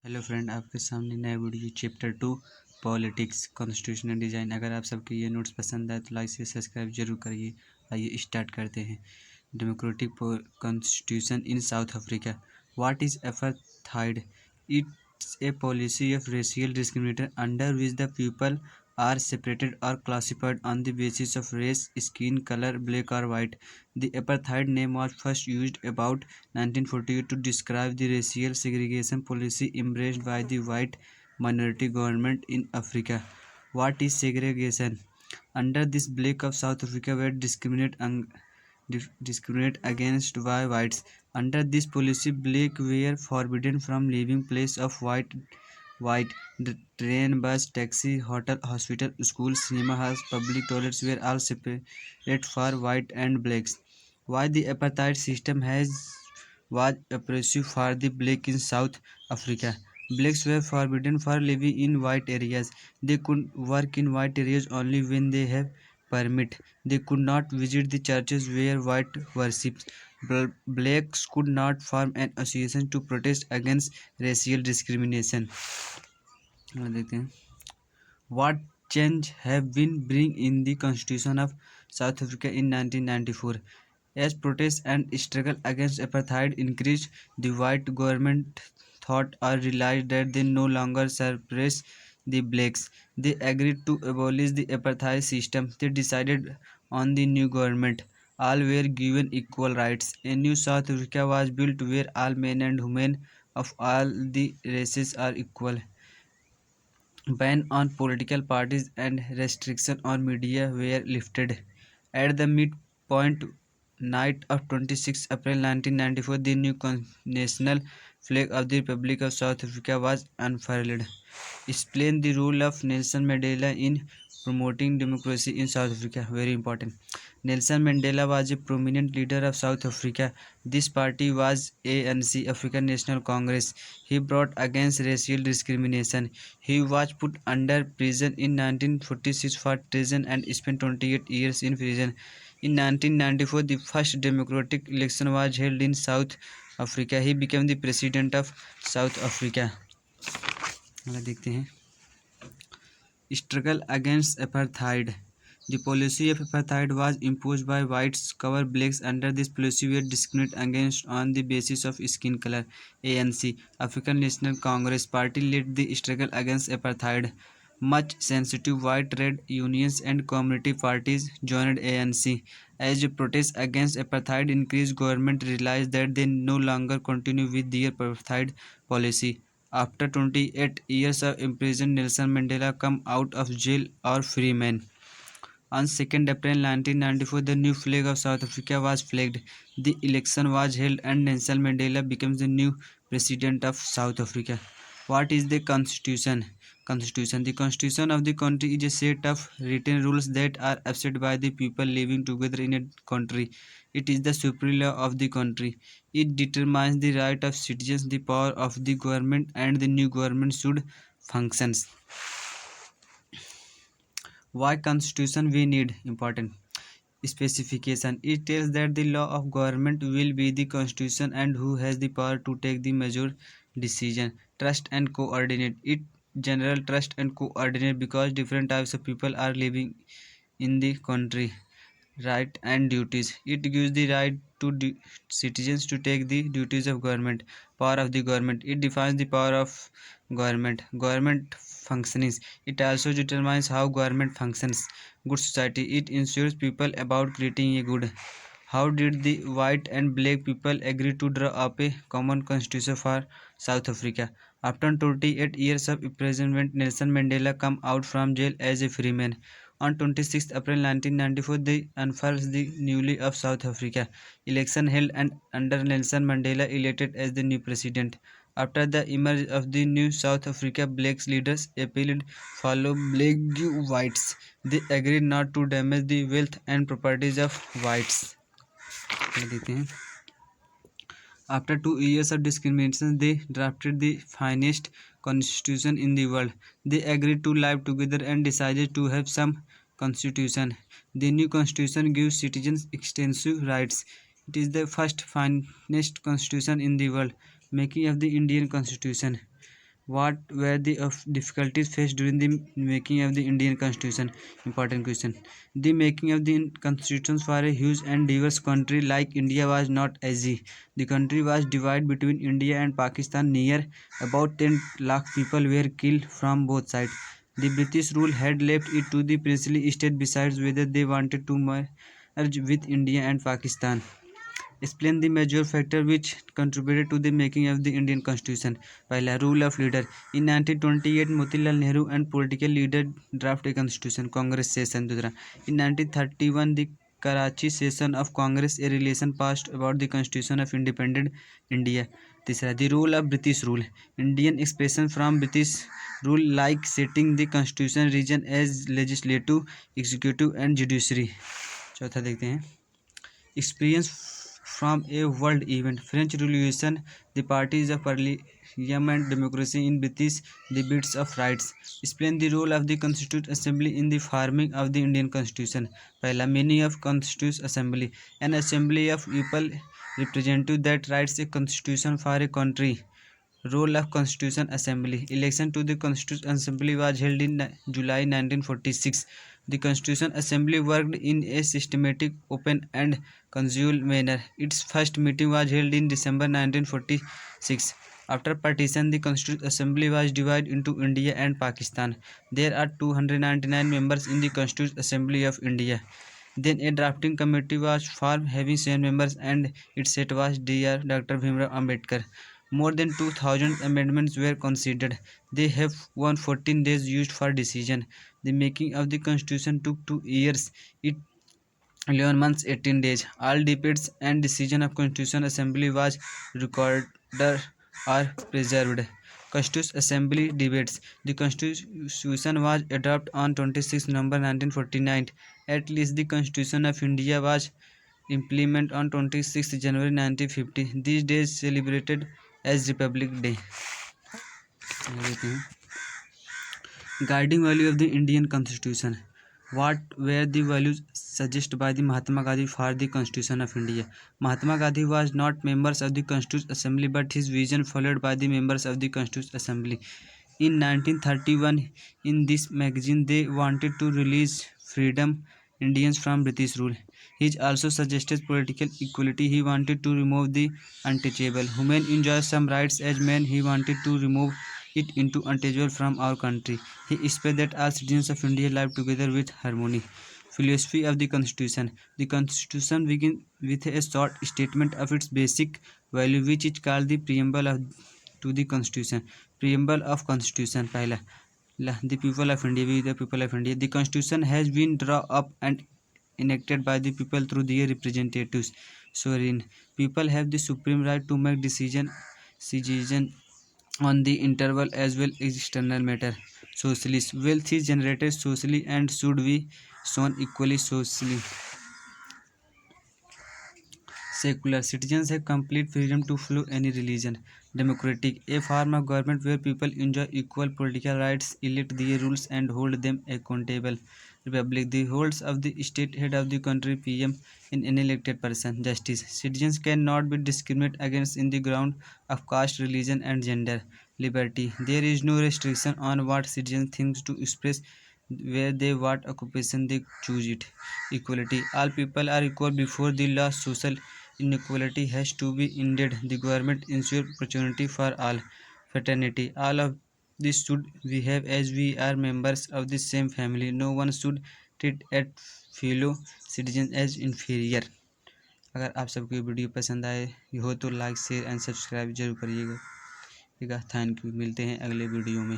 Hello friend, आपके सामने नया video chapter 2 politics constitutional design. अगर आप सबके ये नोट्स पसंद आए तो लाइक से सब्सक्राइब जरूर करिए। आइए स्टार्ट करते हैं। Democratic constitution in south Africa. What is apartheid? It's a policy of racial discrimination under which the people are separated or classified on the basis of race, skin color, black or white. The apartheid name was first used about 1948 to describe the racial segregation policy embraced by the white minority government in Africa. What is segregation? Under this, black of South Africa were discriminated against by whites. Under this policy, black were forbidden from leaving place of white. The train, bus, taxi, hotel, hospital, school, cinema halls, public toilets were all separate for white and blacks. Why the apartheid system was oppressive for the black in South Africa? Blacks were forbidden for living in white areas. They could work in white areas only when they have permit. They could not visit the churches where white worships. Blacks could not form an association to protest against racial discrimination. देखते हैं। What change have been bring in the Constitution of South Africa in 1994? As protests and struggle against apartheid increased, the white government thought or realized that they no longer suppress the blacks. They agreed to abolish the apartheid system. They decided on the new government. All were given equal rights. A new South Africa was built where all men and women of all the races are equal. Ban on political parties and restriction on media were lifted. At the midpoint night of 26 April 1994, the new national flag of the Republic of South Africa was unfurled. Explain the role of Nelson Mandela in promoting democracy in South Africa. Very important. Nelson Mandela was a prominent leader of South Africa. This party was ANC, African National Congress. He brought against racial discrimination. He was put under prison in 1946 for treason and spent 28 years in prison. In 1994, the first democratic election was held in South Africa. He became the president of South Africa. देखते हैं। Struggle against apartheid. The policy of apartheid was imposed by whites cover blacks. Under this policy were discriminated against on the basis of skin color. ANC, African National Congress Party led the struggle against apartheid. Much sensitive white trade unions and community parties joined ANC. As the protests against apartheid increased, government realized that they no longer continue with their apartheid policy. After 28 years of imprisonment, Nelson Mandela came out of jail a free man. On 2nd April 1994, the new flag of South Africa was flagged. The election was held and Nelson Mandela became the new president of South Africa. What is the Constitution? Constitution. The Constitution of the country is a set of written rules that are accepted by the people living together in a country. It is the supreme law of the country. It determines the right of citizens, the power of the government, and the new government should function. Why constitution we need? Important specification. It tells that the law of government will be the constitution and who has the power to take the major decision. Trust and coordinate. It general trust and coordinate because different types of people are living in the country. Right and duties. It gives the right to citizens to take the duties of government. Power of the government. It defines the power of government. Government functions. It also determines how government functions. Good society. It ensures people about creating a good. How did the white and black people agree to draw up a common constitution for South Africa? After 28 years of imprisonment, Nelson Mandela came out from jail as a free man. On 26 April 1994, they unfurled the newly of South Africa. Election held and under Nelson Mandela elected as the new president. After the emerge of the new South Africa, black leaders appealed follow black whites. They agreed not to damage the wealth and properties of whites. After 2 years of discrimination, they drafted the finest constitution in the world. They agreed to live together and decided to have some constitution. The new constitution gives citizens extensive rights. It is the first finest constitution in the world, making of the Indian constitution. What were the difficulties faced during the making of the Indian Constitution? Important question. The making of the Constitution for a huge and diverse country like India was not easy. The country was divided between India and Pakistan. Near about 10 lakh people were killed from both sides. The British rule had left it to the princely state besides whether they wanted to merge with India and Pakistan. Explain the major factor which contributed to the making of the Indian Constitution. पहला, rule of leader. In 1928 Motilal Nehru and political leader draft a constitution. Congress session. दूसरा, in 1931 the Karachi session of Congress a resolution passed about the constitution of independent India. तीसरा, the role of British rule. Indian expression from British rule like setting the constitution region as legislative, executive and judiciary. चौथा देखते हैं, experience from a world event. French Revolution, the parties of parliament, democracy in British, the Bids of Rights. Explain the role of the Constituent Assembly in the forming of the Indian Constitution. पहला, meaning of Constituent Assembly. An assembly of people representative that writes a constitution for a country. Role of Constitution Assembly. Election to the Constituent Assembly was held in July 1946. The Constitution Assembly worked in a systematic, open and consensual manner. Its first meeting was held in December 1946. After partition, the Constituent Assembly was divided into India and Pakistan. There are 299 members in the Constituent Assembly of India. Then a drafting committee was formed having 7 members and its head was Dr. Bhimrao Ambedkar. More than 2,000 amendments were considered. They have 114 days used for decision. The making of the constitution took 2 years. It 11 months 18 days. All debates and decision of Constitution Assembly was recorded or preserved. Constitution Assembly debates. The Constitution was adopted on 26 November 1949. At least the Constitution of India was implemented on 26 January 1950. These days celebrated as Republic Day. Guiding value of the Indian Constitution. What were the values suggested by the Mahatma Gandhi for the Constitution of India? Mahatma Gandhi was not members of the Constituent Assembly, but his vision followed by the members of the Constituent Assembly. In 1931, in this magazine, they wanted to release freedom Indians from British rule. He also suggested political equality. He wanted to remove the untouchable. Women enjoy some rights as men. He wanted to remove it into untouchable from our country. He expected that all citizens of India live together with harmony. Philosophy of the Constitution. The Constitution begins with a short statement of its basic value, which is called the preamble to the Constitution. Preamble of Constitution. पहला, the people of India, we the people of India. The Constitution has been drawn up and enacted by the people through their representatives. Sovereign people have the supreme right to make decision on the interval as well as external matter. Socialist wealth is generated socially and should be shown equally socially. Secular citizens have complete freedom to follow any religion. Democratic a form of government where people enjoy equal political rights, elect their rules and hold them accountable. Republic the holds of the state head of the country PM in an elected person. Justice citizens cannot be discriminated against in the ground of caste, religion and gender. Liberty there is no restriction on what citizens think to express where they what occupation they choose it. Equality all people are equal before the law. Social inequality has to be ended. The government ensure opportunity for all. Fraternity all of this should behave as we are members of the same family. No one should treat at fellow citizens as inferior. अगर आप सबको ये video पसंद आए हो तो like share and subscribe जरूर करिएगा। थैंक यू, मिलते हैं अगले वीडियो में।